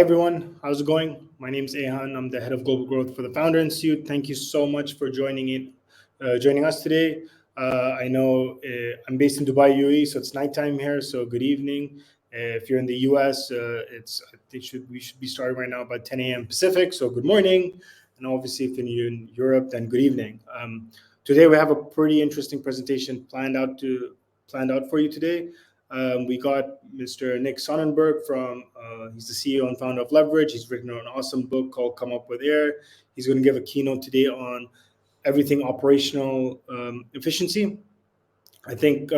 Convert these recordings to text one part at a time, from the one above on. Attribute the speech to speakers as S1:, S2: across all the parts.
S1: Everyone, how's it going? My name is Ehan. I'm the head of global growth for the Founder Institute. Thank you so much for joining us today. I know I'm based in Dubai, UAE, so it's nighttime here. So good evening. If you're in the US, we should be starting right now about 10 a.m. Pacific. So good morning. And obviously, if you're in Europe, then good evening. Today we have a pretty interesting presentation planned out for you today. We got Mr. Nick Sonnenberg he's the CEO and founder of Leverage. He's written an awesome book called Come Up With Air. He's going to give a keynote today on everything operational efficiency. I think,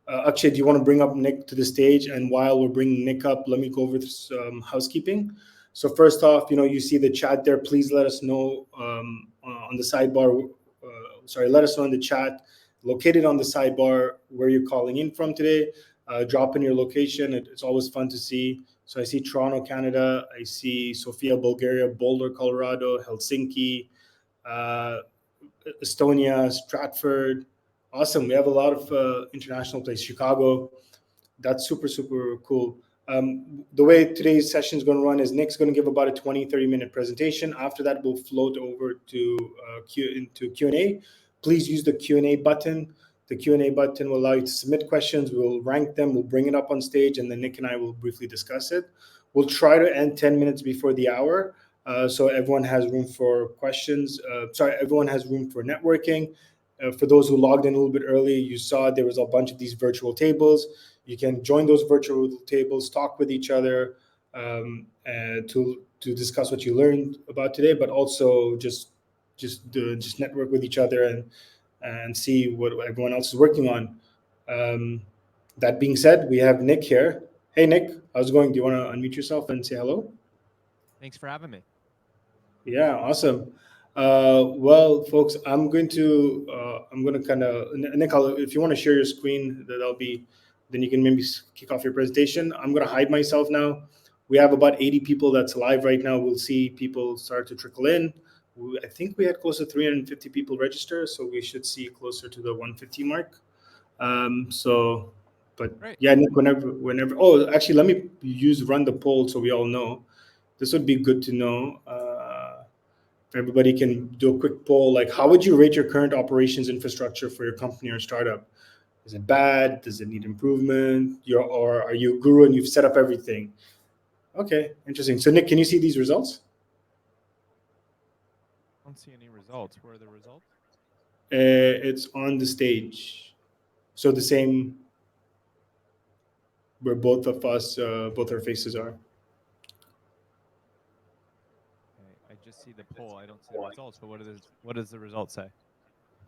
S1: Akshay, do you want to bring up Nick to the stage? And while we're bringing Nick up, let me go over some housekeeping. So first off, you see the chat there. Please let us know on the sidebar. Let us know in the chat located on the sidebar where you're calling in from today. Drop in your location. It's always fun to see. So I see Toronto, Canada. I see Sofia, Bulgaria, Boulder, Colorado, Helsinki, Estonia, Stratford. Awesome. We have a lot of international places. Chicago. That's super, super cool. The way today's session is going to run is Nick's going to give about a 20-30 minute presentation. After that, we'll float over to Q&A. Please use the Q&A button. The Q&A button will allow you to submit questions. We'll rank them. We'll bring it up on stage, and then Nick and I will briefly discuss it. We'll try to end 10 minutes before the hour, so everyone has room for questions. Everyone has room for networking. For those who logged in a little bit early, you saw there was a bunch of these virtual tables. You can join those virtual tables, talk with each other to discuss what you learned about today, but also just network with each other and see what everyone else is working on. That being said, we have Nick here. Hey, Nick, how's it going? Do you want to unmute yourself and say hello?
S2: Thanks for having me.
S1: Yeah, awesome. Well, folks, I'm going to kind of, Nick, if you want to share your screen, then you can maybe kick off your presentation. I'm going to hide myself now. We have about 80 people that's live right now. We'll see people start to trickle in. I think we had close to 350 people register, so we should see closer to the 150 mark.
S2: Great.
S1: Yeah, Nick, whenever. Oh, actually, let me run the poll so we all know. This would be good to know. If everybody can do a quick poll, like how would you rate your current operations infrastructure for your company or startup? Is it bad? Does it need improvement? Or are you a guru and you've set up everything? Okay, interesting. So Nick, can you see these results?
S2: I don't see any results. Where are the results?
S1: It's on the stage. So the same where both of us, both our faces are.
S2: Okay, I just see the poll. I don't see the results. But what does the result say?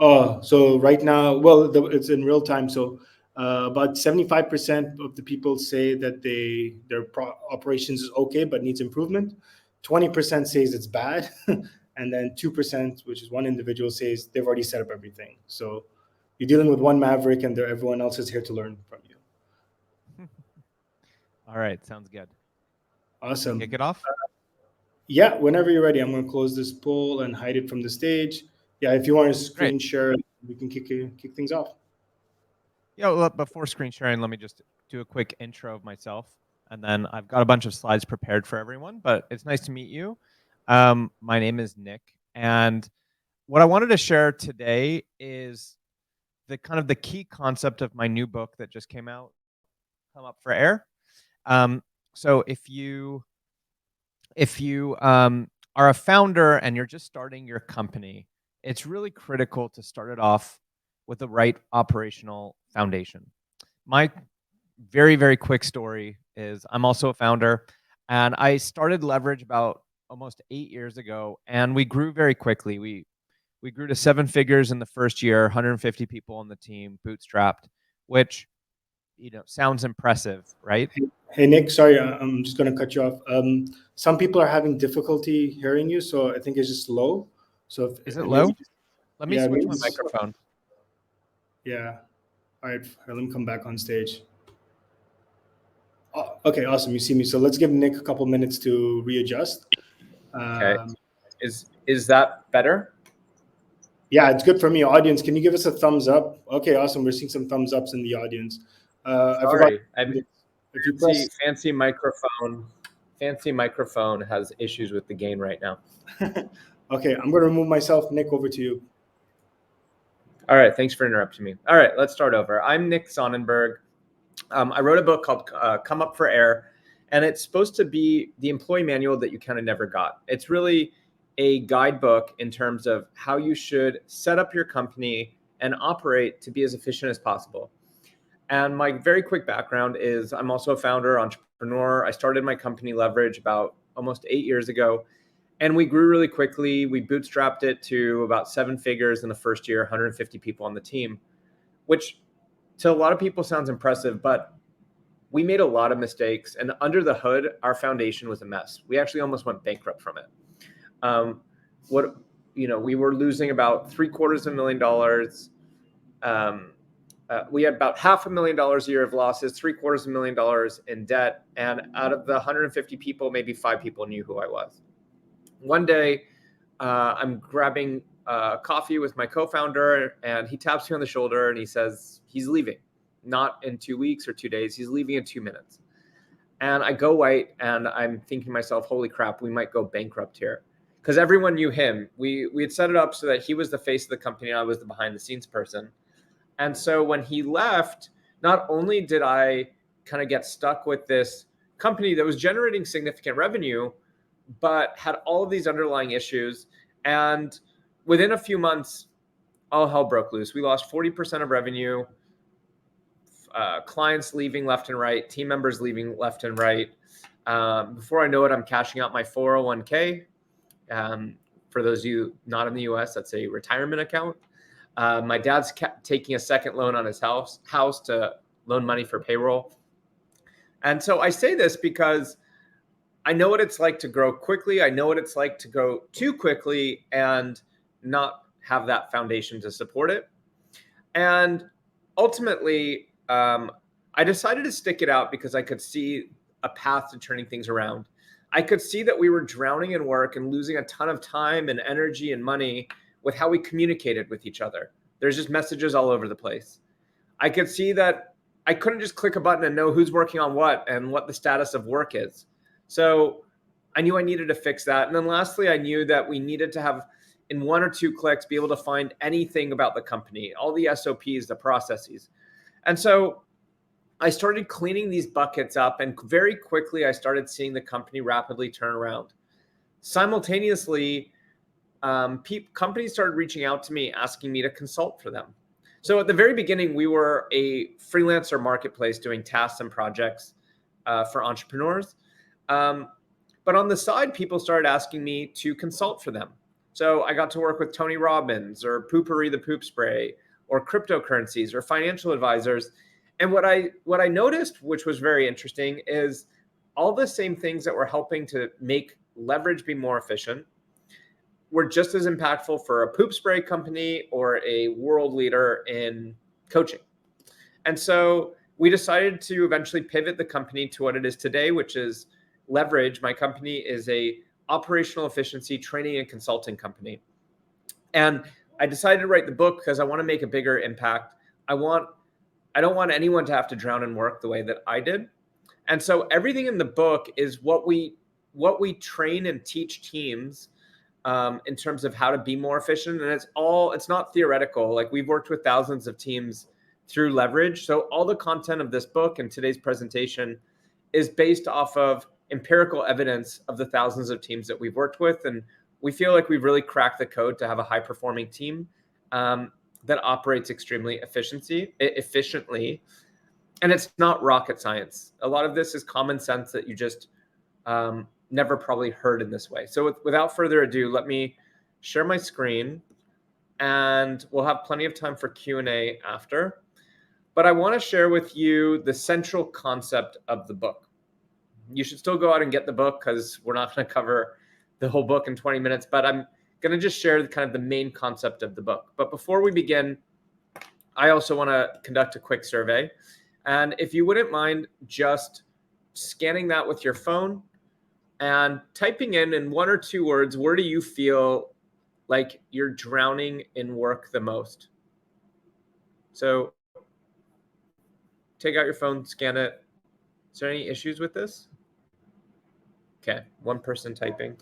S1: Oh, so right now, well, it's in real time. So about 75% of the people say that their operations is okay but needs improvement. 20% says it's bad, and then 2%, which is one individual, says they've already set up everything. So you're dealing with one maverick, and everyone else is here to learn from you.
S2: All right, sounds good.
S1: Awesome.
S2: Kick it off?
S1: Yeah, whenever you're ready. I'm going to close this poll and hide it from the stage. Yeah, if you want to screen share, we can kick things off.
S2: Yeah, well, before screen sharing, let me just do a quick intro of myself. And then I've got a bunch of slides prepared for everyone, but it's nice to meet you. My name is Nick. And what I wanted to share today is the key concept of my new book that just came out, Come Up for Air. So if you are a founder and you're just starting your company, it's really critical to start it off with the right operational foundation. My very, very quick story is I'm also a founder, and I started Leverage about almost 8 years ago, and we grew very quickly. We grew to 7 figures in the first year, 150 people on the team, bootstrapped, which sounds impressive, right?
S1: Hey Nick, sorry, I'm just going to cut you off. Some people are having difficulty hearing you, so I think it's just low. So
S2: is it low? Let me switch my microphone.
S1: Yeah. All right. Let me come back on stage. Okay, awesome. You see me. So let's give Nick a couple minutes to readjust.
S3: Okay. Is that better?
S1: Yeah, it's good for me. Audience, can you give us a thumbs up? Okay, awesome. We're seeing some thumbs ups in the audience.
S3: Sorry, fancy microphone fancy microphone has issues with the gain right now.
S1: Okay, I'm going to remove myself. Nick, over to you.
S3: All right, thanks for interrupting me. All right, let's start over. I'm Nick Sonnenberg. I wrote a book called Come Up for Air, and it's supposed to be the employee manual that you kind of never got. It's really a guidebook in terms of how you should set up your company and operate to be as efficient as possible. And my very quick background is I'm also a founder, entrepreneur. I started my company Leverage about almost 8 years ago, and we grew really quickly. We bootstrapped it to about 7 figures in the first year, 150 people on the team, which to a lot of people sounds impressive, but we made a lot of mistakes. And under the hood, our foundation was a mess. We actually almost went bankrupt from it. We were losing about $750,000. We had about $500,000 a year of losses, $750,000 in debt. And out of the 150 people, maybe 5 people knew who I was. One day, I'm grabbing coffee with my co-founder, and he taps me on the shoulder and he says he's leaving, not in 2 weeks or 2 days. He's leaving in 2 minutes. And I go white, and I'm thinking to myself, holy crap, we might go bankrupt here. Because everyone knew him. We had set it up so that he was the face of the company and I was the behind the scenes person. And so when he left, not only did I kind of get stuck with this company that was generating significant revenue, but had all of these underlying issues. And within a few months, all hell broke loose. We lost 40% of revenue, clients leaving left and right, team members leaving left and right. Before I know it, I'm cashing out my 401k. For those of you not in the US, that's a retirement account. My dad's taking a second loan on his house to loan money for payroll. And so I say this because I know what it's like to grow quickly. I know what it's like to go too quickly and not have that foundation to support it. And ultimately, I decided to stick it out because I could see a path to turning things around. I could see that we were drowning in work and losing a ton of time and energy and money with how we communicated with each other. There's just messages all over the place. I could see that I couldn't just click a button and know who's working on what and what the status of work is. So I knew I needed to fix that. And then lastly, I knew that we needed to have, in 1 or 2 clicks, be able to find anything about the company, all the SOPs, the processes. And so I started cleaning these buckets up, and very quickly I started seeing the company rapidly turn around. Simultaneously, companies started reaching out to me, asking me to consult for them. So at the very beginning, we were a freelancer marketplace doing tasks and projects for entrepreneurs. But on the side, people started asking me to consult for them. So I got to work with Tony Robbins or Pourri the poop spray or cryptocurrencies or financial advisors. And what I noticed, which was very interesting, is all the same things that were helping to make Leverage be more efficient were just as impactful for a poop spray company or a world leader in coaching. And so we decided to eventually pivot the company to what it is today, which is Leverage. My company is a operational efficiency training and consulting company. And I decided to write the book because I want to make a bigger impact. I don't want anyone to have to drown in work the way that I did. And so everything in the book is what we train and teach teams in terms of how to be more efficient. And it's not theoretical. Like, we've worked with thousands of teams through Leverage. So all the content of this book and today's presentation is based off of empirical evidence of the thousands of teams that we've worked with. And we feel like we've really cracked the code to have a high performing team that operates extremely efficiently. And it's not rocket science. A lot of this is common sense that you just never probably heard in this way. So without further ado, let me share my screen, and we'll have plenty of time for Q&A after. But I want to share with you the central concept of the book. You should still go out and get the book because we're not going to cover the whole book in 20 minutes, but I'm going to just share kind of the main concept of the book. But before we begin, I also want to conduct a quick survey. And if you wouldn't mind just scanning that with your phone and typing in 1 or 2 words, where do you feel like you're drowning in work the most? So take out your phone, scan it. Is there any issues with this? Okay, one person typing.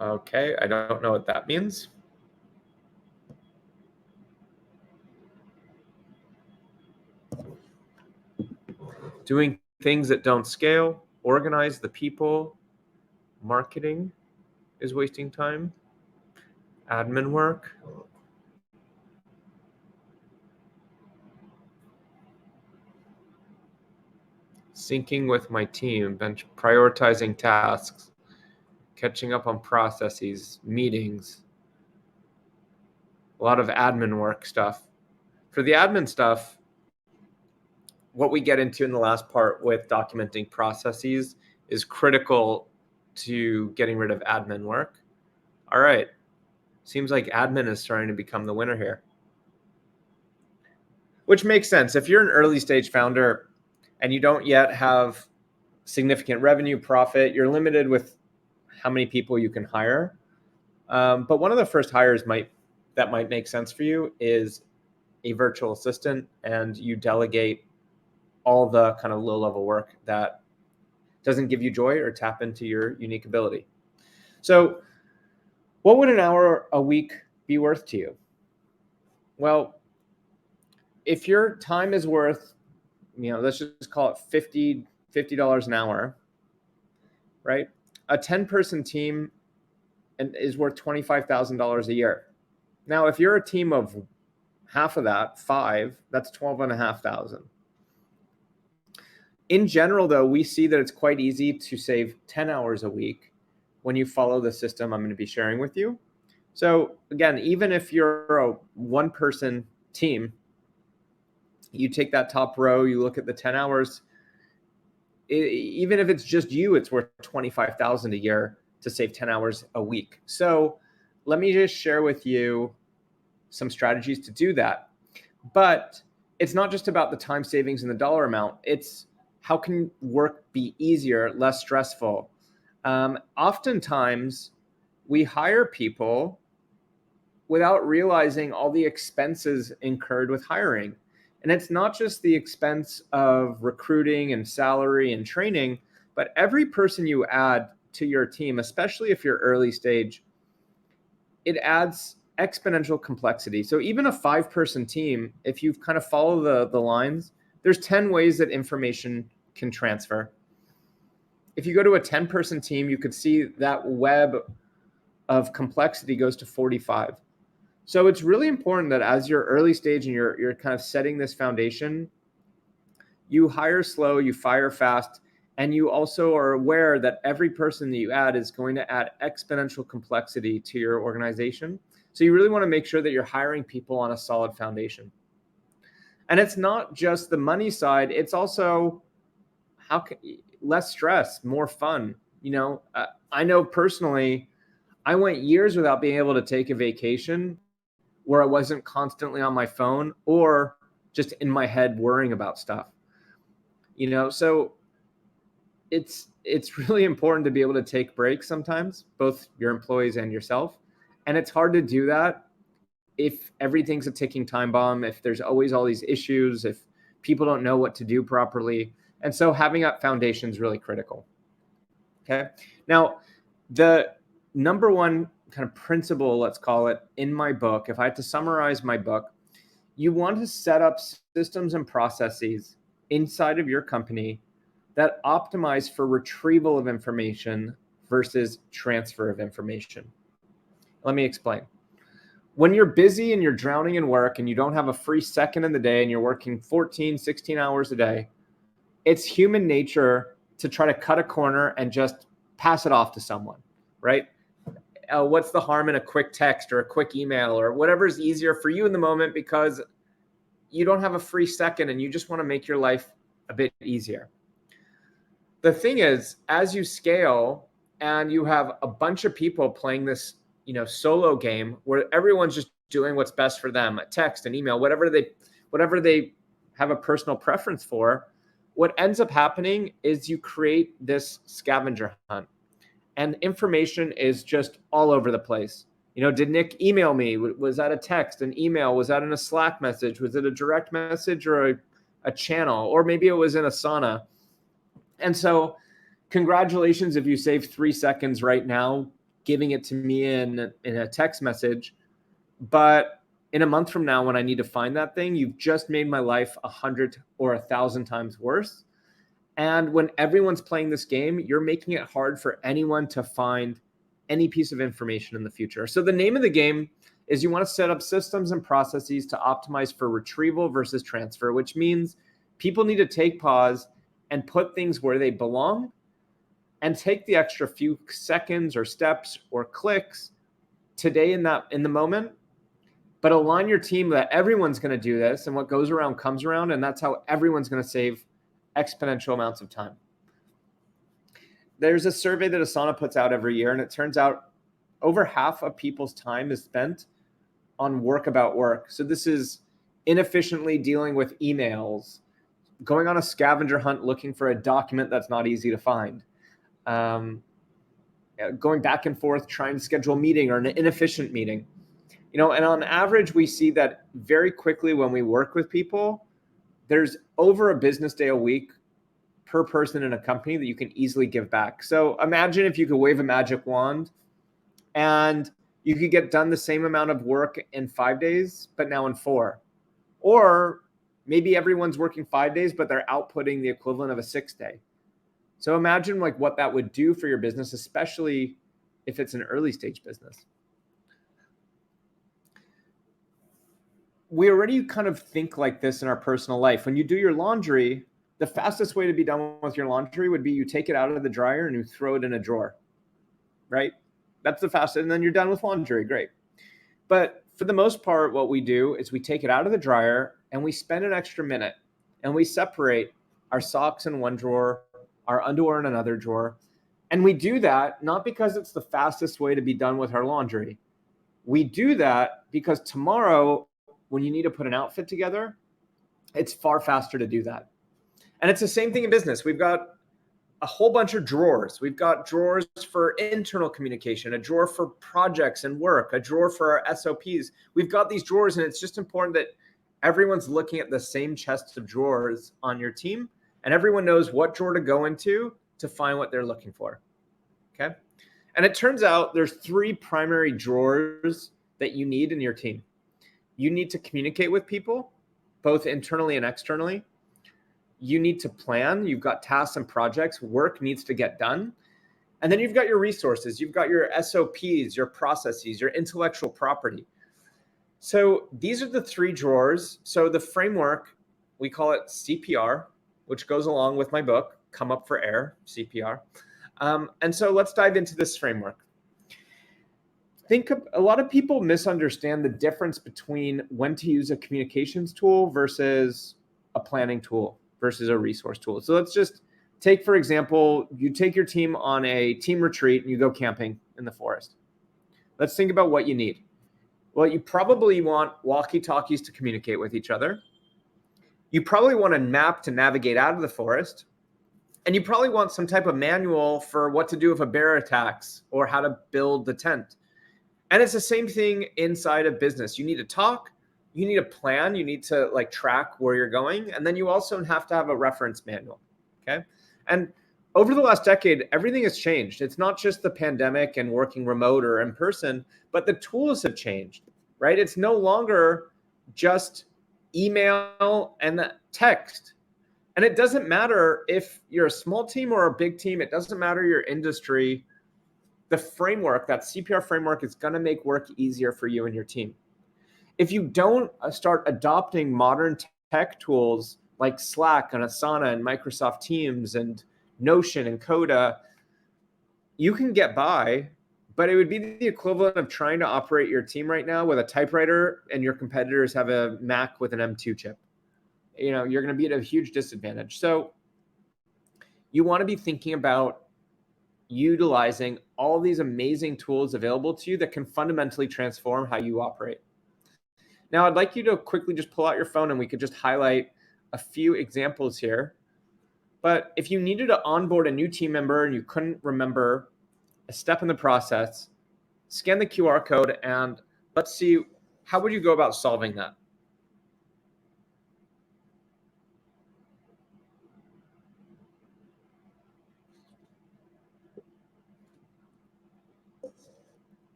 S3: Okay, I don't know what that means. Doing things that don't scale, organize the people, marketing is wasting time, admin work. Syncing with my team, prioritizing tasks, catching up on processes, meetings, a lot of admin work stuff. For the admin stuff, what we get into in the last part with documenting processes is critical to getting rid of admin work. All right, seems like admin is starting to become the winner here, which makes sense. If you're an early stage founder and you don't yet have significant revenue profit, you're limited with how many people you can hire. But one of the first hires that might make sense for you is a virtual assistant, and you delegate all the kind of low-level work that doesn't give you joy or tap into your unique ability. So what would an hour a week be worth to you? Well, if your time is worth, let's just call it $50 an hour, right? A 10-person team is worth $25,000 a year. Now, if you're a team of half of that, 5, that's $12,500. In general, though, we see that it's quite easy to save 10 hours a week when you follow the system I'm going to be sharing with you. So again, even if you're a 1-person team, you take that top row, you look at the 10 hours, even if it's just you, it's worth $25,000 a year to save 10 hours a week. So let me just share with you some strategies to do that. But it's not just about the time savings and the dollar amount. It's how can work be easier, less stressful? Oftentimes, we hire people without realizing all the expenses incurred with hiring. And it's not just the expense of recruiting and salary and training, but every person you add to your team, especially if you're early stage, it adds exponential complexity. So even a 5-person team, if you kind of follow the lines, there's 10 ways that information can transfer. If you go to a 10-person team, you could see that web of complexity goes to 45. So it's really important that as you're early stage and you're kind of setting this foundation, you hire slow, you fire fast, and you also are aware that every person that you add is going to add exponential complexity to your organization. So you really want to make sure that you're hiring people on a solid foundation. And it's not just the money side, it's also less stress, more fun. I know personally, I went years without being able to take a vacation where I wasn't constantly on my phone or just in my head worrying about stuff. So it's really important to be able to take breaks sometimes, both your employees and yourself. And it's hard to do that if everything's a ticking time bomb, if there's always all these issues, if people don't know what to do properly. And so having that foundation is really critical. Okay. Now, the number one kind of principle, let's call it, in my book, if I had to summarize my book, you want to set up systems and processes inside of your company that optimize for retrieval of information versus transfer of information. Let me explain. When you're busy and you're drowning in work and you don't have a free second in the day and you're working 14, 16 hours a day, it's human nature to try to cut a corner and just pass it off to someone, right? What's the harm in a quick text or a quick email or whatever is easier for you in the moment because you don't have a free second and you just want to make your life a bit easier. The thing is, as you scale and you have a bunch of people playing this, solo game where everyone's just doing what's best for them, text and email, whatever they have a personal preference for, what ends up happening is you create this scavenger hunt and information is just all over the place. Did Nick email me? Was that a text, an email? Was that in a Slack message? Was it a direct message or a channel? Or maybe it was in Asana. And so congratulations if you save 3 seconds right now, giving it to me in a text message. But in a month from now, when I need to find that thing, you've just made my life 100 or 1,000 times worse. And when everyone's playing this game, you're making it hard for anyone to find any piece of information in the future. So the name of the game is you want to set up systems and processes to optimize for retrieval versus transfer, which means people need to take pause and put things where they belong and take the extra few seconds or steps or clicks today in the moment, but align your team that everyone's going to do this, and what goes around comes around, and that's how everyone's going to save exponential amounts of time. There's a survey that Asana puts out every year, and it turns out over half of people's time is spent on work about work. So this is inefficiently dealing with emails, going on a scavenger hunt looking for a document that's not easy to find, going back and forth trying to schedule a meeting or an inefficient meeting. And on average, we see that very quickly when we work with people, there's over a business day a week per person in a company that you can easily give back. So imagine if you could wave a magic wand and you could get done the same amount of work in 5 days, but now in 4. Or maybe everyone's working 5 days, but they're outputting the equivalent of a 6 day. So imagine what that would do for your business, especially if it's an early stage business. We already kind of think like this in our personal life. When you do your laundry, the fastest way to be done with your laundry would be you take it out of the dryer and you throw it in a drawer, right? That's the fastest, and then you're done with laundry, great. But for the most part, what we do is we take it out of the dryer and we spend an extra minute and we separate our socks in one drawer, our underwear in another drawer. And we do that not because it's the fastest way to be done with our laundry. We do that because tomorrow, when you need to put an outfit together, it's far faster to do that. And it's the same thing in business. We've got a whole bunch of drawers. We've got drawers for internal communication, a drawer for projects and work, a drawer for our SOPs. We've got these drawers, and it's just important that everyone's looking at the same chest of drawers on your team, and everyone knows what drawer to go into to find what they're looking for, okay? And it turns out there's 3 primary drawers that you need in your team. You need to communicate with people, both internally and externally. You need to plan. You've got tasks and projects. Work needs to get done. And then you've got your resources. You've got your SOPs, your processes, your intellectual property. So these are the 3 drawers. So the framework, we call it CPR, which goes along with my book, Come Up for Air, CPR. And so let's dive into this framework. A lot of people misunderstand the difference between when to use a communications tool versus a planning tool versus a resource tool. So let's just take, for example, you take your team on a team retreat and you go camping in the forest. Let's think about what you need. Well, you probably want walkie-talkies to communicate with each other. You probably want a map to navigate out of the forest. And you probably want some type of manual for what to do if a bear attacks or how to build the tent. And it's the same thing inside of business. You need to talk, you need a plan, you need to track where you're going. And then you also have to have a reference manual, okay? And over the last decade, everything has changed. It's not just the pandemic and working remote or in person, but the tools have changed, right? It's no longer just email and text. And it doesn't matter if you're a small team or a big team. It doesn't matter your industry. The framework, that CPR framework, is going to make work easier for you and your team. If you don't start adopting modern tech tools like Slack and Asana and Microsoft Teams and Notion and Coda, you can get by, but it would be the equivalent of trying to operate your team right now with a typewriter and your competitors have a Mac with an M2 chip. You're going to be at a huge disadvantage. So you want to be thinking about utilizing all these amazing tools available to you that can fundamentally transform how you operate. Now, I'd like you to quickly just pull out your phone and we could just highlight a few examples here. But if you needed to onboard a new team member and you couldn't remember a step in the process, scan the QR code, and let's see, how would you go about solving that?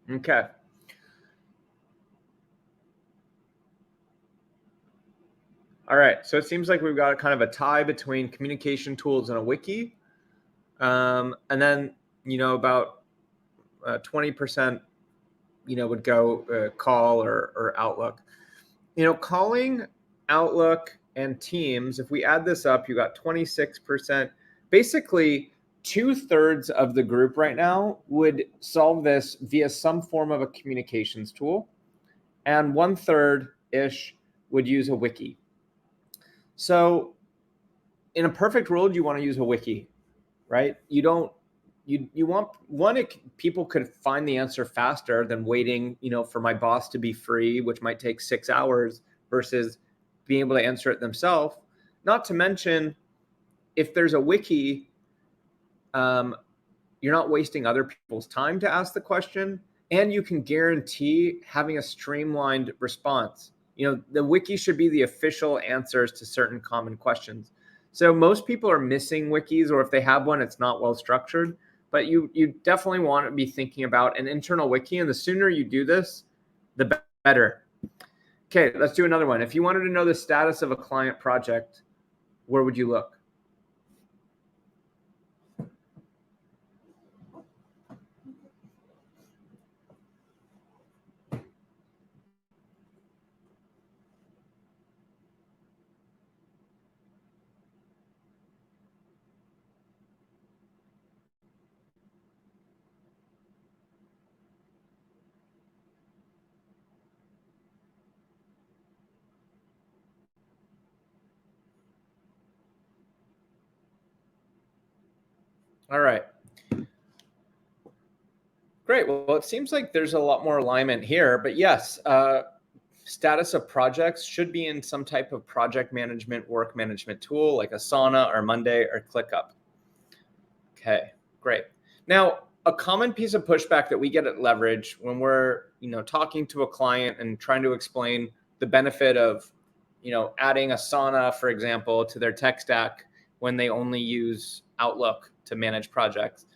S3: Okay. All right. So it seems like we've got kind of a tie between communication tools and a wiki. And then, about 20%, would go call or Outlook. Calling, Outlook, and Teams, if we add this up, you got 26%. Basically, 2/3 of the group right now would solve this via some form of a communications tool, and 1/3-ish would use a wiki. So in a perfect world, you want to use a wiki, right? You want people could find the answer faster than waiting, for my boss to be free, which might take 6 hours, versus being able to answer it themselves. Not to mention, if there's a wiki, you're not wasting other people's time to ask the question, and you can guarantee having a streamlined response. The wiki should be the official answers to certain common questions. So most people are missing wikis, or if they have one, it's not well structured. But you definitely want to be thinking about an internal wiki, and the sooner you do this, the better. Okay, let's do another one. If you wanted to know the status of a client project, where would you look? All right. Great. Well, it seems like there's a lot more alignment here, but yes, status of projects should be in some type of project management, work management tool like Asana or Monday or ClickUp. Okay, great. Now, a common piece of pushback that we get at Leverage when we're, talking to a client and trying to explain the benefit of, adding Asana, for example, to their tech stack when they only use Outlook to manage projects.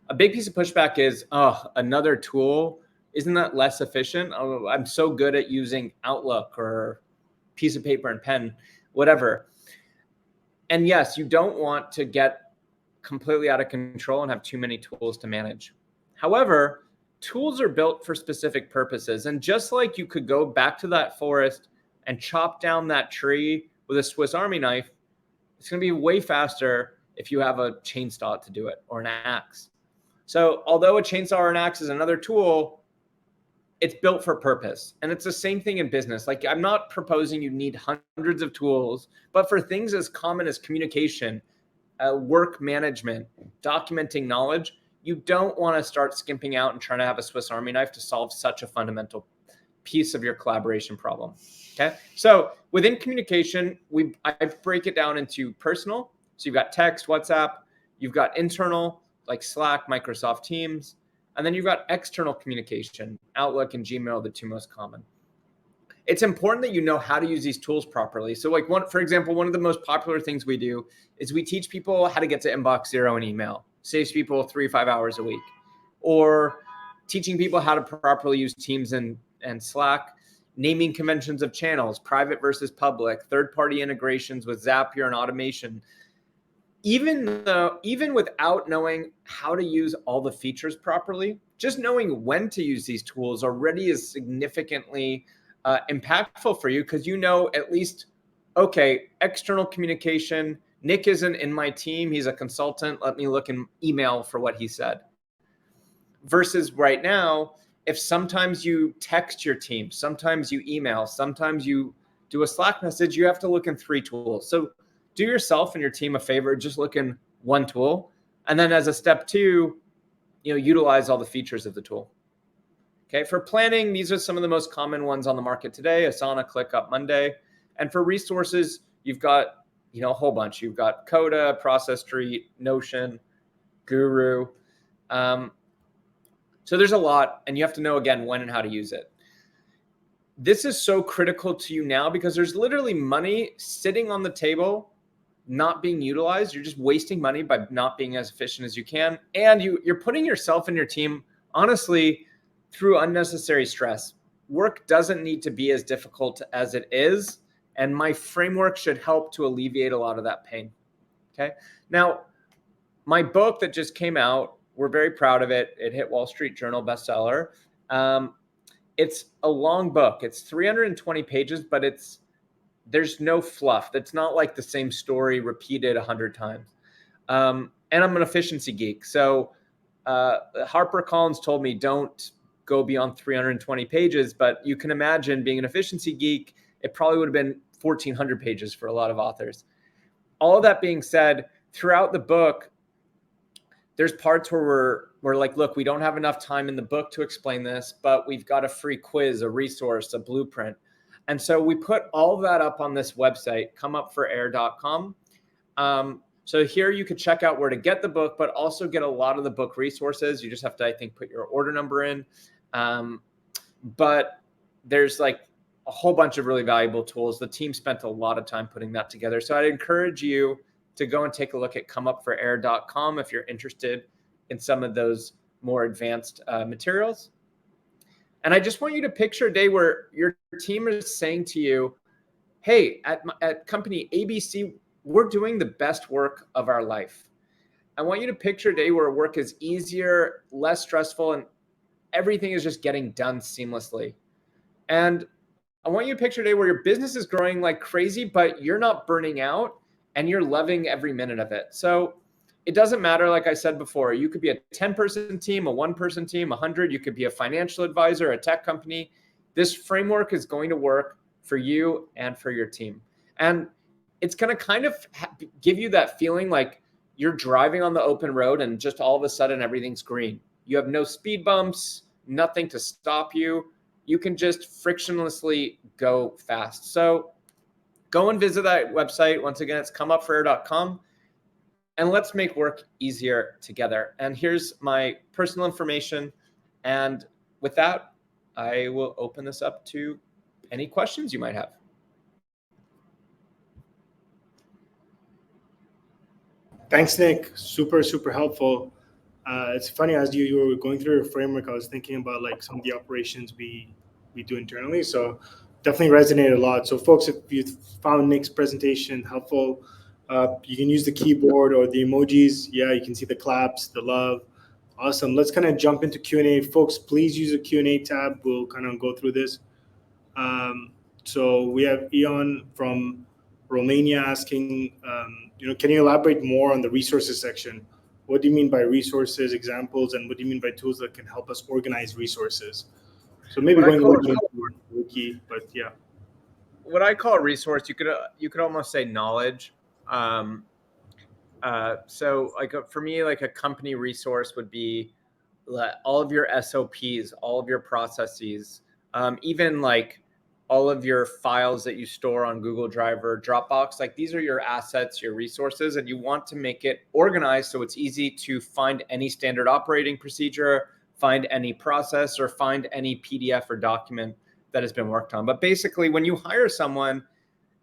S3: A big piece of pushback is, another tool, isn't that less efficient? Oh, I'm so good at using Outlook or piece of paper and pen, whatever. And yes, you don't want to get completely out of control and have too many tools to manage. However, tools are built for specific purposes. And just like you could go back to that forest and chop down that tree with a Swiss Army knife, it's going to be way faster if you have a chainsaw to do it, or an axe. So although a chainsaw or an axe is another tool, it's built for purpose. And it's the same thing in business. Like, I'm not proposing you need hundreds of tools, but for things as common as communication, work management, documenting knowledge, you don't want to start skimping out and trying to have a Swiss Army knife to solve such a fundamental piece of your collaboration problem. Okay. So within communication, I break it down into personal. So you've got text, WhatsApp, you've got internal, like Slack, Microsoft Teams, and then you've got external communication, Outlook and Gmail, the two most common. It's important that you know how to use these tools properly. So for example, one of the most popular things we do is we teach people how to get to inbox zero in email. Saves people 3-5 hours a week. Or teaching people how to properly use Teams and Slack, naming conventions of channels, private versus public, third-party integrations with Zapier and automation. Even without knowing how to use all the features properly, just knowing when to use these tools already is significantly impactful for you, because at least, okay, external communication, Nick isn't in my team, he's a consultant, let me look in email for what he said. Versus right now, if sometimes you text your team, sometimes you email, sometimes you do a Slack message, you have to look in 3 tools. So do yourself and your team a favor, just look in one tool. And then as a step 2, utilize all the features of the tool. Okay, for planning, these are some of the most common ones on the market today: Asana, ClickUp, Monday. And for resources, you've got a whole bunch. You've got Coda, Process Street, Notion, Guru. So there's a lot, and you have to know, again, when and how to use it. This is so critical to you now because there's literally money sitting on the table not being utilized. You're just wasting money by not being as efficient as you can. And you're putting yourself and your team, honestly, through unnecessary stress. Work doesn't need to be as difficult as it is. And my framework should help to alleviate a lot of that pain. Okay. Now, my book that just came out, we're very proud of it. It hit Wall Street Journal bestseller. It's a long book. It's 320 pages, but there's no fluff. That's not like the same story repeated 100 times. And I'm an efficiency geek. So HarperCollins told me don't go beyond 320 pages, but you can imagine being an efficiency geek, it probably would have been 1,400 pages for a lot of authors. All of that being said, throughout the book, there's parts where we're like, look, we don't have enough time in the book to explain this, but we've got a free quiz, a resource, a blueprint. And so we put all of that up on this website, comeupforair.com. So here you could check out where to get the book, but also get a lot of the book resources. You just have to, I think, put your order number in. But there's like a whole bunch of really valuable tools. The team spent a lot of time putting that together. So I'd encourage you to go and take a look at comeupforair.com if you're interested in some of those more advanced materials. And I just want you to picture a day where your team is saying to you, hey, at company ABC, we're doing the best work of our life. I want you to picture a day where work is easier, less stressful, and everything is just getting done seamlessly. And I want you to picture a day where your business is growing like crazy, but you're not burning out and you're loving every minute of it. So it doesn't matter, like I said before, you could be a 10-person team, a 1-person team, 100. You could be a financial advisor, a tech company. This framework is going to work for you and for your team. And it's going to kind of give you that feeling like you're driving on the open road and just all of a sudden everything's green. You have no speed bumps, nothing to stop you. You can just frictionlessly go fast. So go and visit that website. Once again, it's comeupforair.com. And let's make work easier together. And here's my personal information. And with that, I will open this up to any questions you might have.
S1: Thanks, Nick. Super, super helpful. It's funny, as you were going through your framework, I was thinking about like some of the operations we do internally. So definitely resonated a lot. So folks, if you found Nick's presentation helpful, you can use the keyboard or the emojis. Yeah, you can see the claps, the love. Awesome. Let's kind of jump into Q&A. Folks, please use the Q&A tab. We'll kind of go through this. So we have Ion from Romania asking, can you elaborate more on the resources section? What do you mean by resources, examples, and what do you mean by tools that can help us organize resources? So maybe going a little bit more wiki, but yeah.
S3: What I call a resource, you could almost say knowledge. So like for me, like a company resource would be all of your SOPs, all of your processes, even like all of your files that you store on Google Drive or Dropbox. Like these are your assets, your resources, and you want to make it organized so it's easy to find any standard operating procedure, find any process, or find any PDF or document that has been worked on. But basically, when you hire someone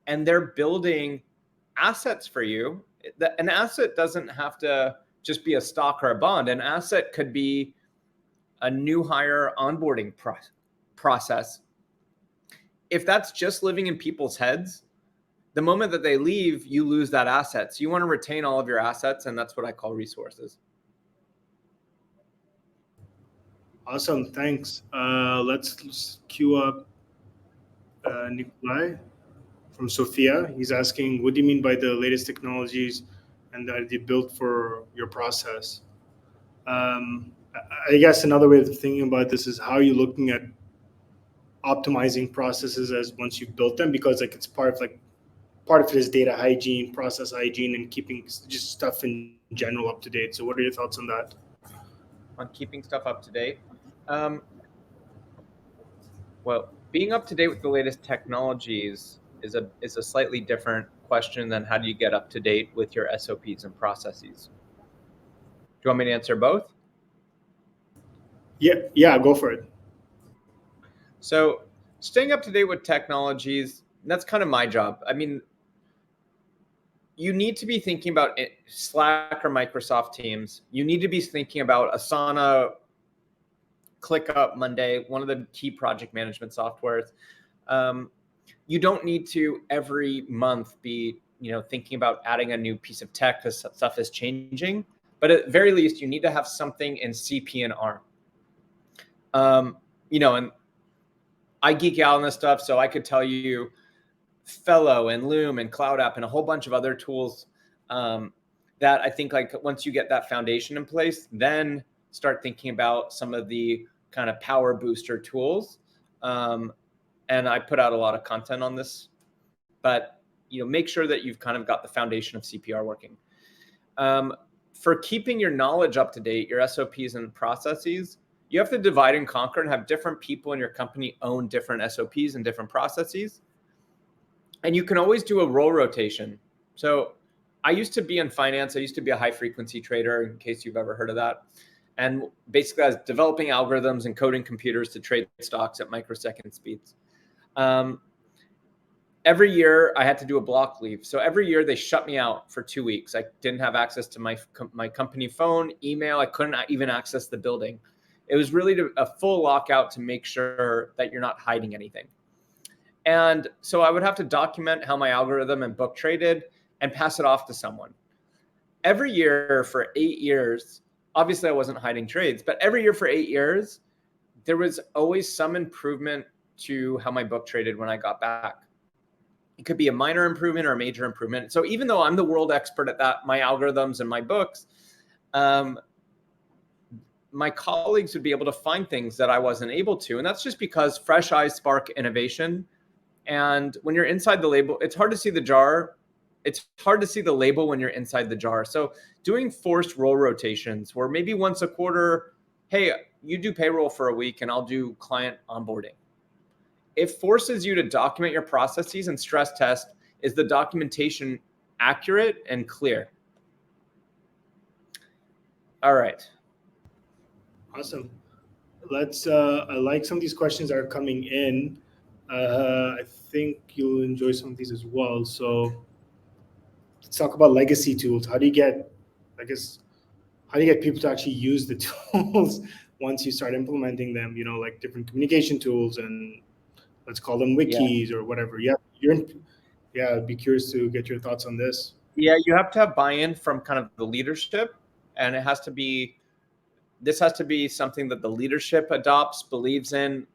S3: and they're building assets for you, an asset doesn't have to just be a stock or a bond. An asset could be a new hire onboarding process. If that's just living in people's heads, the moment that they leave, you lose that asset. So you want to retain all of your assets, and that's what I call resources.
S1: Awesome, thanks. Let's queue up Nikolai from Sophia. He's asking, what do you mean by the latest technologies and that they built for your process? I guess another way of thinking about this is how you're looking at optimizing processes as once you've built them, because like it's part of like part of it is data hygiene, process hygiene, and keeping just stuff in general up to date. So what are your thoughts on that?
S3: On keeping stuff up to date? Well, being up to date with the latest technologies is a slightly different question than how do you get up to date with your SOPs and processes. Do you want me to answer both?
S1: Yeah, go for it.
S3: So staying up to date with technologies, that's kind of my job. I mean, you need to be thinking about Slack or Microsoft Teams. You need to be thinking about Asana, ClickUp, Monday, one of the key project management softwares. You don't need to every month be, thinking about adding a new piece of tech because stuff is changing. But at the very least, you need to have something in CP and R. And I geek out on this stuff, so I could tell you Fellow and Loom and Cloud App and a whole bunch of other tools that I think like once you get that foundation in place, then start thinking about some of the kind of power booster tools. And I put out a lot of content on this, but make sure that you've kind of got the foundation of CPR working. For keeping your knowledge up to date, your SOPs and processes, you have to divide and conquer and have different people in your company own different SOPs and different processes. And you can always do a role rotation. So I used to be in finance. I used to be a high frequency trader, in case you've ever heard of that. And basically I was developing algorithms and coding computers to trade stocks at microsecond speeds. Every year I had to do a block leave. So every year they shut me out for 2 weeks. I didn't have access to my company phone, email. I couldn't even access the building. It was really a full lockout to make sure that you're not hiding anything. And so I would have to document how my algorithm and book traded and pass it off to someone. Every year for 8 years, obviously I wasn't hiding trades, but every year for 8 years, there was always some improvement to how my book traded when I got back. It could be a minor improvement or a major improvement. So even though I'm the world expert at that, my algorithms and my books, my colleagues would be able to find things that I wasn't able to. And that's just because fresh eyes spark innovation. And when you're inside the label, it's hard to see the jar. It's hard to see the label when you're inside the jar. So doing forced role rotations where maybe once a quarter, hey, you do payroll for a week and I'll do client onboarding. It forces you to document your processes and stress test, is the documentation accurate and clear? All right.
S1: Awesome. I like some of these questions that are coming in. I think you'll enjoy some of these as well. So let's talk about legacy tools. How do you get people to actually use the tools once you start implementing them, like different communication tools and let's call them wikis or whatever. I'd be curious to get your thoughts on this.
S3: Yeah, you have to have buy-in from kind of the leadership, and this has to be something that the leadership adopts, believes in,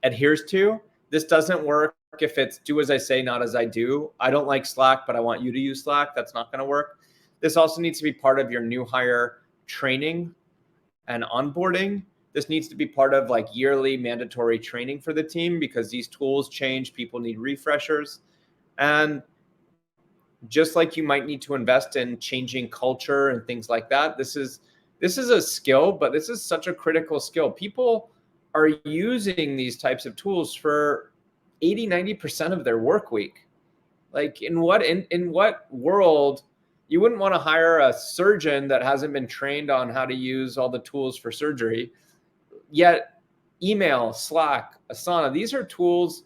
S3: adheres to. This doesn't work if it's do as I say, not as I do. I don't like Slack, but I want you to use Slack. That's not going to work. This also needs to be part of your new hire training and onboarding. This needs to be part of like yearly mandatory training for the team because these tools change. People need refreshers. And just like you might need to invest in changing culture and things like that, this is a skill, but this is such a critical skill. People are using these types of tools for 80-90% of their work week. Like in what world you wouldn't want to hire a surgeon that hasn't been trained on how to use all the tools for surgery? Yet email, Slack, Asana, these are tools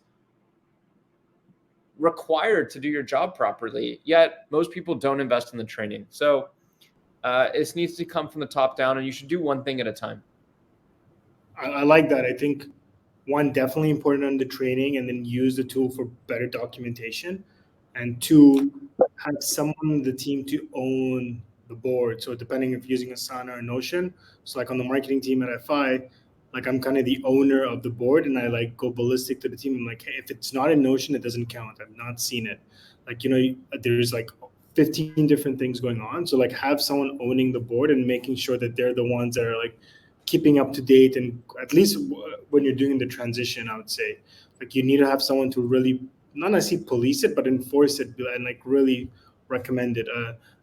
S3: required to do your job properly. Yet most people don't invest in the training. So it needs to come from the top down, and you should do one thing at a time.
S1: I like that. I think one, definitely important on the training, and then use the tool for better documentation. And two, have someone on the team to own the board. So depending if you're using Asana or Notion, so like on the marketing team at FI, like I'm kind of the owner of the board, and I like go ballistic to the team. I'm like, hey, if it's not in Notion, it doesn't count. I've not seen it. Like, there's like 15 different things going on. So like have someone owning the board and making sure that they're the ones that are like keeping up to date. And at least when you're doing the transition, I would say like you need to have someone to really not necessarily police it, but enforce it and like really recommend it.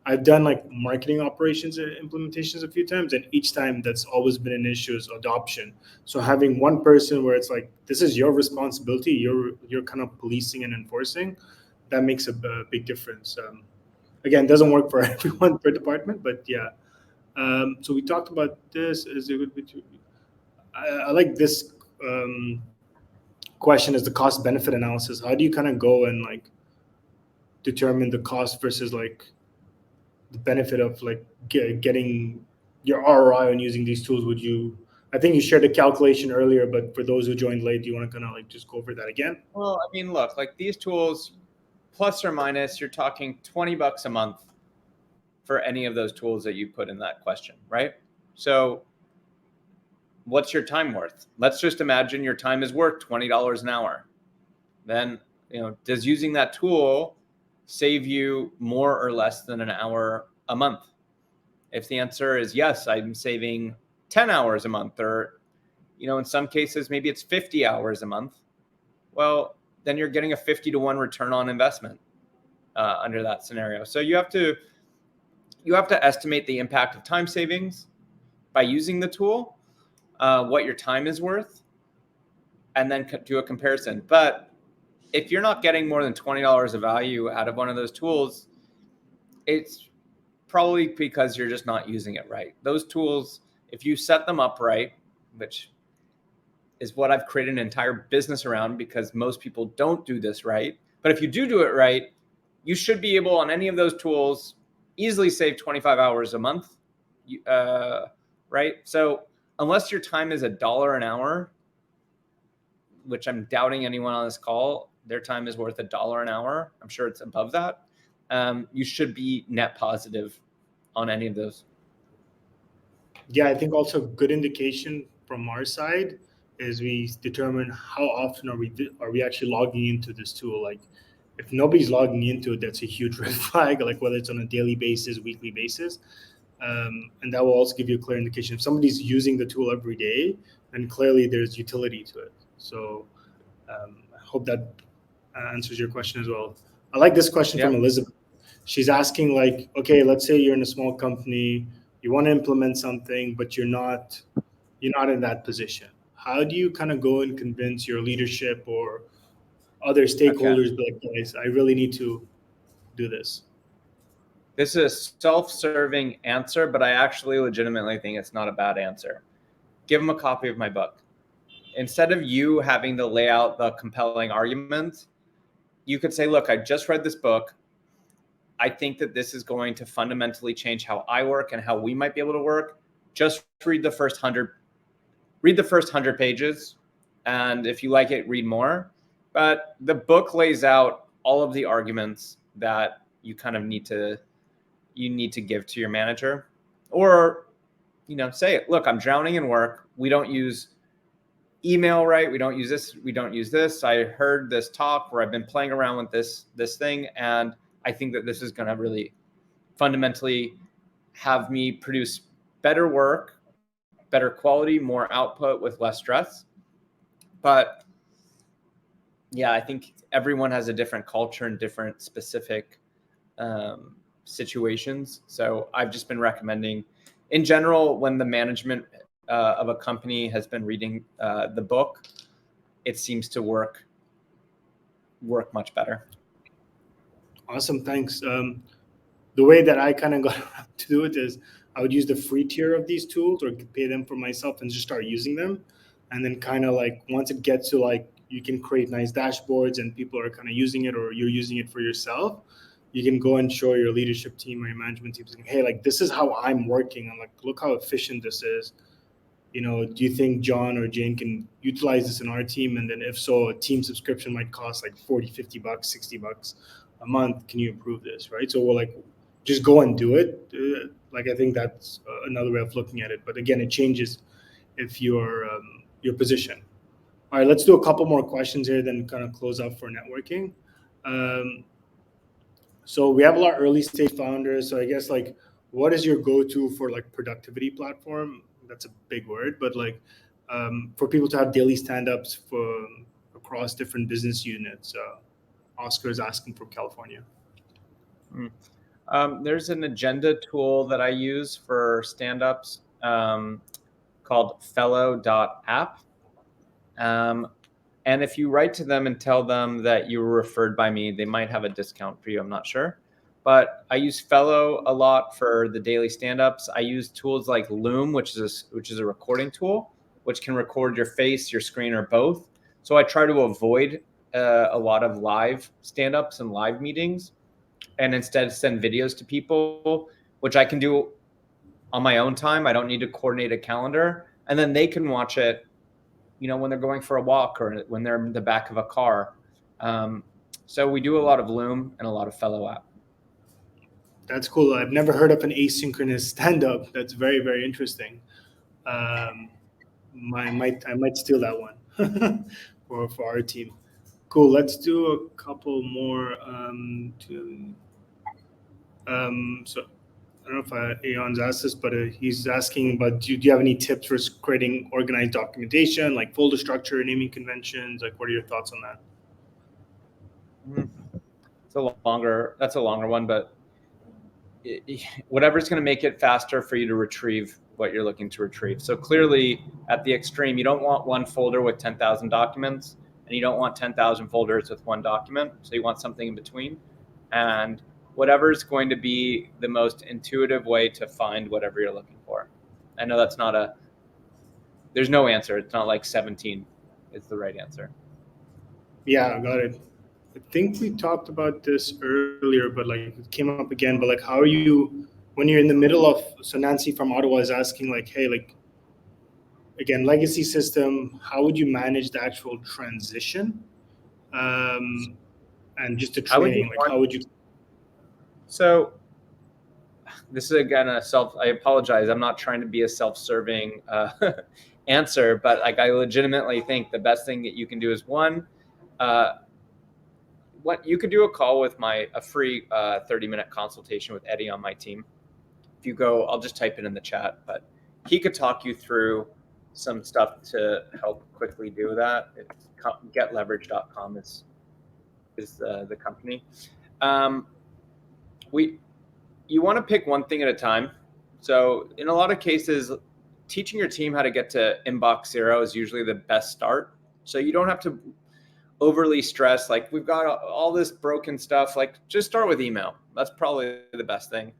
S1: I've done like marketing operations implementations a few times, and each time that's always been an issue is adoption. So having one person where it's like, this is your responsibility, you're kind of policing and enforcing, that makes a big difference. Again, it doesn't work for everyone per department, but yeah. So we talked about this. I like this question is the cost benefit analysis. How do you kind of go and like determine the cost versus like the benefit of like getting your ROI on using these tools? I think you shared a calculation earlier, but for those who joined late, do you want to kind of like just go over that again?
S4: Well, I mean, look, like these tools, plus or minus, you're talking $20 a month for any of those tools that you put in that question, right? So what's your time worth? Let's just imagine your time is worth $20 an hour. Then, does using that tool save you more or less than an hour a month? If the answer is yes, I'm saving 10 hours a month, or, in some cases, maybe it's 50 hours a month. Well, then you're getting a 50-to-1 return on investment under that scenario. So you have to estimate the impact of time savings by using the tool, what your time is worth, and then do a comparison. But if you're not getting more than $20 of value out of one of those tools, it's probably because you're just not using it right. Those tools, if you set them up right, which is what I've created an entire business around, because most people don't do this right. But if you do it right, you should be able on any of those tools easily save 25 hours a month, right? So unless your time is $1 an hour, which I'm doubting anyone on this call, their time is worth $1 an hour. I'm sure it's above that. You should be net positive on any of those.
S1: Yeah, I think also good indication from our side is we determine how often are we actually logging into this tool. Like if nobody's logging into it, that's a huge red flag, like whether it's on a daily basis, weekly basis. And that will also give you a clear indication. If somebody's using the tool every day, then clearly there's utility to it. So I hope that answers your question as well. I like this question from Elizabeth. She's asking like, okay, let's say you're in a small company, you want to implement something, but you're not in that position. How do you kind of go and convince your leadership or other stakeholders, like, guys, I really need to do this?
S4: This is a self-serving answer, but I actually legitimately think it's not a bad answer. Give them a copy of my book. Instead of you having to lay out the compelling arguments, you could say, look, I just read this book. I think that this is going to fundamentally change how I work and how we might be able to work. Just read the first 100 pages. And if you like it, read more. But the book lays out all of the arguments that you kind of need to give to your manager. Or, say it, look, I'm drowning in work. We don't use email right. We don't use this. We don't use this. I heard this talk where I've been playing around with this thing. And I think that this is going to really fundamentally have me produce better work, better quality, more output with less stress. But yeah, I think everyone has a different culture and different specific situations. So I've just been recommending, in general, when the management of a company has been reading the book, it seems to work much better.
S1: Awesome, thanks. The way that I kind of got to do it is I would use the free tier of these tools or pay them for myself and just start using them. And then kind of like once it gets to like you can create nice dashboards and people are kind of using it or you're using it for yourself, you can go and show your leadership team or your management team saying, hey, like this is how I'm working. I'm like, look how efficient this is. Do you think John or Jane can utilize this in our team? And then if so, a team subscription might cost like $40, $50, $60 a month. Can you improve this? Right. So we're like, just go and do it. Like, I think that's another way of looking at it. But again, it changes if your position. All right, let's do a couple more questions here, then kind of close up for networking. So we have a lot of early stage founders. So I guess like, what is your go-to for like productivity platform? That's a big word, but like for people to have daily stand-ups for across different business units. Oscar is asking for California?
S4: There's an agenda tool that I use for stand-ups called fellow.app. And if you write to them and tell them that you were referred by me, they might have a discount for you. I'm not sure. But I use Fellow a lot for the daily stand-ups. I use tools like Loom, which is a recording tool, which can record your face, your screen, or both. So I try to avoid a lot of live stand-ups and live meetings, and instead send videos to people, which I can do on my own time. I don't need to coordinate a calendar, and then they can watch it, when they're going for a walk or when they're in the back of a car. So we do a lot of Loom and a lot of Fellow app.
S1: That's cool. I've never heard of an asynchronous stand-up. That's very, very interesting. I might steal that one for our team. Cool. Let's do a couple more. So I don't know if Aeon's asked this, but he's asking about, do you have any tips for creating organized documentation, like folder structure, naming conventions? Like, what are your thoughts on that?
S4: That's a longer one, but whatever's going to make it faster for you to retrieve what you're looking to retrieve. So clearly, at the extreme, you don't want one folder with 10,000 documents, and you don't want 10,000 folders with one document. So you want something in between. And whatever's going to be the most intuitive way to find whatever you're looking for. I know there's no answer. It's not like 17 is the right answer.
S1: Yeah, got it. I think we talked about this earlier, but like it came up again. But like, how are you when you're in the middle of? So Nancy from Ottawa is asking, like, hey, like, again, legacy system. How would you manage the actual transition? And just the training. Like, how would you?
S4: So this is again I apologize. I'm not trying to be a self-serving answer, but like I legitimately think the best thing that you can do is what you could do a call with a free 30-minute consultation with Eddie on my team. If you go, I'll just type it in the chat, but he could talk you through some stuff to help quickly do that. It's getleverage.com is the company. You want to pick one thing at a time. So in a lot of cases, teaching your team how to get to inbox zero is usually the best start. So you don't have to overly stress, like we've got all this broken stuff, like just start with email. That's probably the best thing.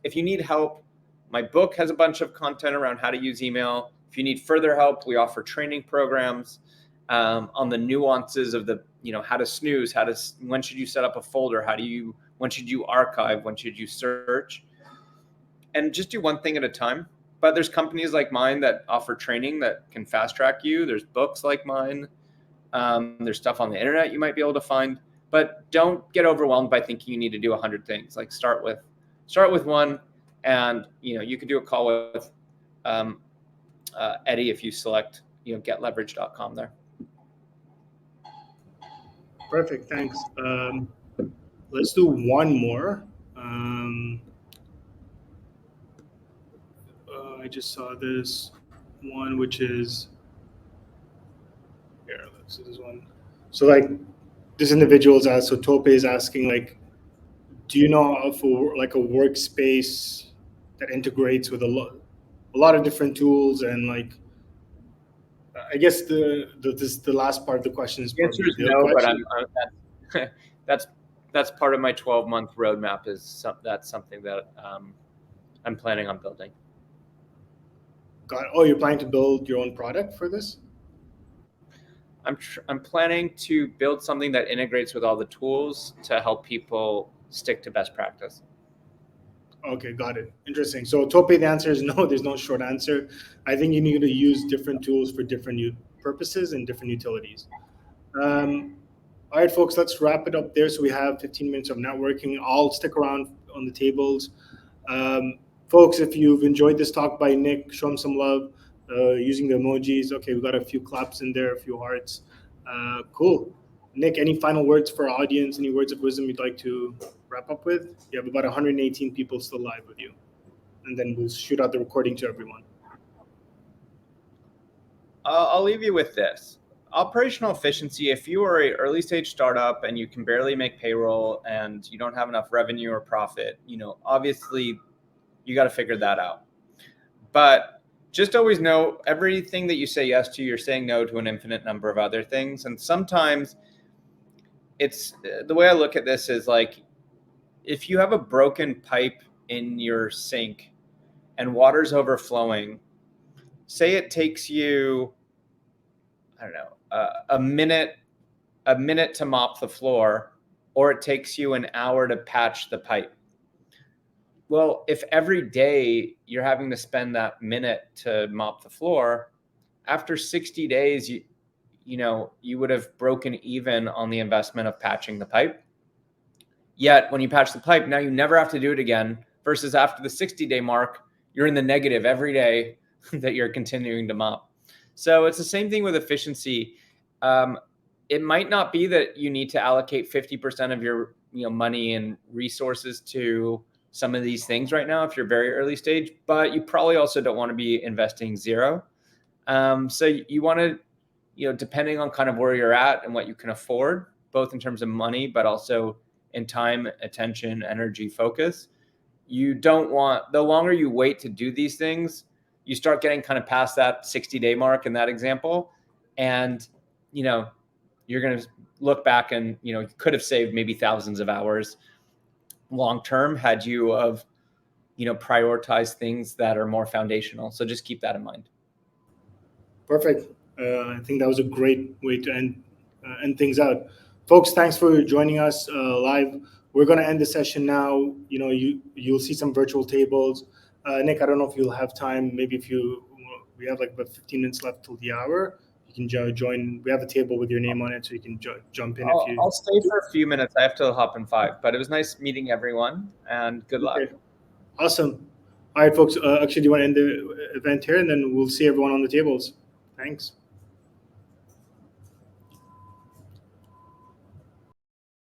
S4: If you need help, my book has a bunch of content around how to use email. If you need further help, we offer training programs on the nuances of how to snooze, when should you set up a folder, when should you archive, when should you search, and just do one thing at a time. But there's companies like mine that offer training that can fast track you. There's books like mine. There's stuff on the internet you might be able to find, but don't get overwhelmed by thinking you need to do 100 things. Like start with one, and you could do a call with Eddie if you select getleverage.com there.
S1: Perfect, thanks. Let's do one more. I just saw this one, which is here. Let's see this one. So like this individual is so Tope is asking, like, do you know of like a workspace that integrates with a lot of different tools? And like, I guess the last part of the question is
S4: the answer is no, but that's part of my 12-month roadmap. That's something that I'm planning on building.
S1: You're planning to build your own product for this?
S4: I'm planning to build something that integrates with all the tools to help people stick to best practice.
S1: Okay, got it. Interesting. So Tope, the answer is no. There's no short answer. I think you need to use different tools for different purposes and different utilities. All right, folks, let's wrap it up there. So we have 15 minutes of networking. I'll stick around on the tables. Folks, if you've enjoyed this talk by Nick, show him some love using the emojis. Okay, we got a few claps in there, a few hearts. Cool. Nick, any final words for our audience? Any words of wisdom you'd like to wrap up with? You have about 118 people still live with you. And then we'll shoot out the recording to everyone.
S4: I'll leave you with this. operational efficiency, if you are a early stage startup and you can barely make payroll and you don't have enough revenue or profit, obviously you got to figure that out. But just always know everything that you say yes to, you're saying no to an infinite number of other things. And sometimes it's the way I look at this is like, if you have a broken pipe in your sink and water's overflowing, say it takes you, I don't know, a minute to mop the floor, or it takes you an hour to patch the pipe. Well, if every day you're having to spend that minute to mop the floor, after 60 days, you would have broken even on the investment of patching the pipe. Yet when you patch the pipe, now you never have to do it again, versus after the 60-day mark, you're in the negative every day that you're continuing to mop. So it's the same thing with efficiency. It might not be that you need to allocate 50% of your money and resources to some of these things right now if you're very early stage, but you probably also don't want to be investing zero. So you want to, depending on kind of where you're at and what you can afford, both in terms of money, but also in time, attention, energy, focus. You don't want, the longer you wait to do these things, you start getting kind of past that 60-day mark in that example. And, you're going to look back and, you could have saved maybe thousands of hours long-term had you of, prioritized things that are more foundational. So just keep that in mind.
S1: Perfect. I think that was a great way to end things out. Folks, thanks for joining us live. We're going to end the session now. You'll see some virtual tables. Nick, I don't know if you'll have time. Maybe we have like about 15 minutes left till the hour. You can join. We have a table with your name on it, so you can jump in.
S4: I'll stay for a few minutes. I have to hop in 5, but it was nice meeting everyone, and good luck.
S1: Okay. Awesome. All right, folks. Actually, do you want to end the event here, and then we'll see everyone on the tables? Thanks.